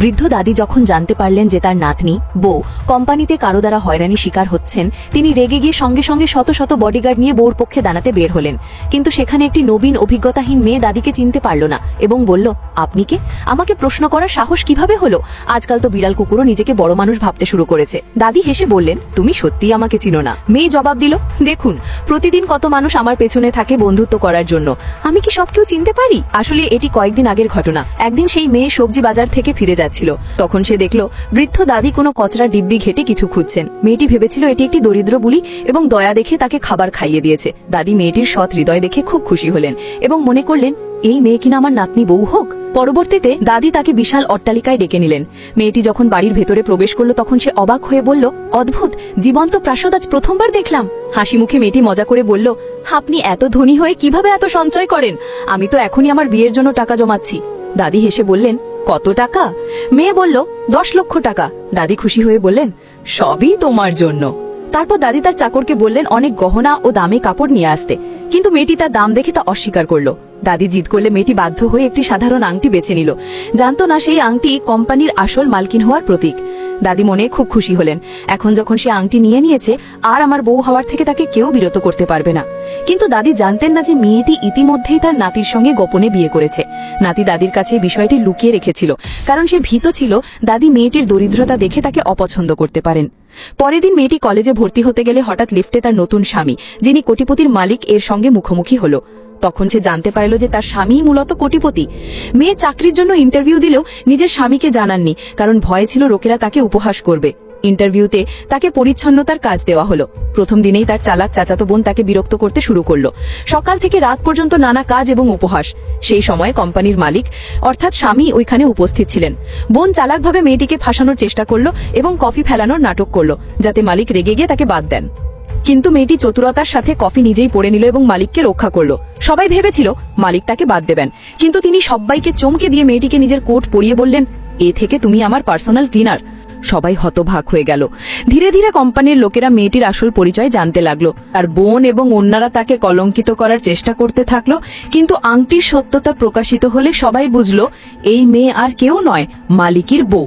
বৃদ্ধ দাদি যখন জানতে পারলেন যে তার নাতনি বউ কোম্পানিতে কারো দ্বারা হয়রানি শিকার হচ্ছেন, তিনি রেগে গিয়ে সঙ্গে সঙ্গে শত শত বডিগার্ড নিয়ে বউর পক্ষে দাঁড়াতে বের হলেন। কিন্তু সেখানে একটি নবীন অভিজ্ঞতাহীন মেয়ে দাদিকে চিনতে পারল না এবং বলল, আপনি কে? আমাকে প্রশ্ন করার সাহস কিভাবে হলো? আজকাল তো বিড়াল কুকুরও নিজেকে বড় মানুষ ভাবতে শুরু করেছে। দাদি হেসে বললেন, তুমি সত্যিই আমাকে চিনো না। মেয়ে জবাব দিল, দেখুন, প্রতিদিন কত মানুষ আমার পেছনে থাকে বন্ধুত্ব করার জন্য, আমি কি সব কেউ চিনতে পারি? আসলে এটি কয়েকদিন আগের ঘটনা। একদিন সেই মেয়ে সবজি বাজার থেকে ফিরে যাচ্ছিল। তখন সে দেখল বৃদ্ধ দাদি কোনো কচরা ডিব্বি ঘেটে কিছু খুঁজছেন। মেয়েটি ভেবেছিল এটি একটি দরিদ্র বুলি এবং দয়া দেখে তাকে খাবার খাইয়ে দিয়েছে। দাদি মেয়েটির সৎ হৃদয় দেখে খুব খুশি হলেন এবং মনে করলেন, এই মেয়ে কিনা আমার নাতনি বউ হোক। পরবর্তীতে দাদি তাকে বিশাল অট্টালিকায় ডেকে নিলেন। মেয়েটি যখন বাড়ির ভেতরে প্রবেশ করলো তখন সে অবাক হয়ে বলল, অদ্ভুত, জীবন্ত প্রাসাদ আজ প্রথমবার দেখলাম। হাসি মুখে মেয়েটি মজা করে বলল, আপনি এত ধনী হয়ে কিভাবে এত সঞ্চয় করেন? আমি তো এখনই আমার বিয়ের জন্য টাকা জমাচ্ছি। দাদি হেসে বললেন, কত টাকা? মেয়ে বলল, 10 লক্ষ টাকা। দাদি খুশি হয়ে বললেন, সবই তোমার জন্য। তারপর দাদি তার চাকরকে বললেন অনেক গহনা ও দামি কাপড় নিয়ে আসতে, কিন্তু মেয়েটি তার দাম দেখে তা অস্বীকার করলো। দাদি জিদ করলে মেয়েটি বাধ্য হয়ে একটি সাধারণ আংটি বেছে নিল। জানতো না সেই আংটি কোম্পানির আসল মালকিন হওয়ার প্রতীক। দাদি মনে খুব খুশি হলেন। এখন যখন সে আংটি নিয়ে নিয়েছে, আর আমার বউ হওয়ার থেকে তাকে কেউ বিরত করতে পারবে না। কিন্তু দাদি জানতেন না যে মেয়েটি ইতিমধ্যেই তার নাতির সঙ্গে গোপনে বিয়ে করেছে। নাতি দাদির কাছে বিষয়টি লুকিয়ে রেখেছিল, কারণ সে ভীত ছিল দাদি মেয়েটির দরিদ্রতা দেখে তাকে অপছন্দ করতে পারেন। পরের দিন মেয়েটি কলেজে ভর্তি হতে গেলে হঠাৎ লিফটে তার নতুন স্বামী, যিনি কোটিপতির মালিক, এর সঙ্গে মুখোমুখি হলো। তখন সে জানতে পারল যে তার স্বামী মূলত কোটিপতি। মেয়ে চাকরির জন্য ইন্টারভিউ দিলেও নিজের স্বামীকে জানাননি, কারণ ভয় ছিল লোকেরা তাকে উপহাস করবে। ইন্টারভিউতে তাকে পরিচ্ছন্নতার কাজ দেওয়া হলো। প্রথম দিনেই তার চালাক চাচাতো বোন তাকে বিরক্ত করতে শুরু করলো। সকাল থেকে রাত পর্যন্ত নানা কাজ এবং উপহাস। সেই সময় কোম্পানির মালিক অর্থাৎ স্বামী ওইখানে উপস্থিত ছিলেন। বোন চালাকভাবে মেয়েটিকে ফাঁসানোর চেষ্টা করলো এবং কফি ফেলানোর নাটক করলো, যাতে মালিক রেগে গিয়ে তাকে বাদ দেন। কিন্তু মেয়েটি চতুরতার সাথে কফি নিজেই পড়ে নিল এবং মালিককে রক্ষা করলো। সবাই ভেবেছিল মালিক তাকে বাদ দেবেন, কিন্তু তিনি সবাইকে চমকে দিয়ে মেয়েটিকে নিজের কোট পরিয়ে বললেন, এ থেকে তুমি আমার পার্সোনাল ক্লিনার। সবাই হতবাক হয়ে গেল। ধীরে ধীরে কোম্পানির লোকেরা মেয়েটির আসল পরিচয় জানতে লাগলো। আর বোন এবং অন্যরা তাকে কলঙ্কিত করার চেষ্টা করতে থাকলো। কিন্তু আংটির সত্যতা প্রকাশিত হলে সবাই বুঝলো এই মেয়ে আর কেউ নয়, মালিকের বউ।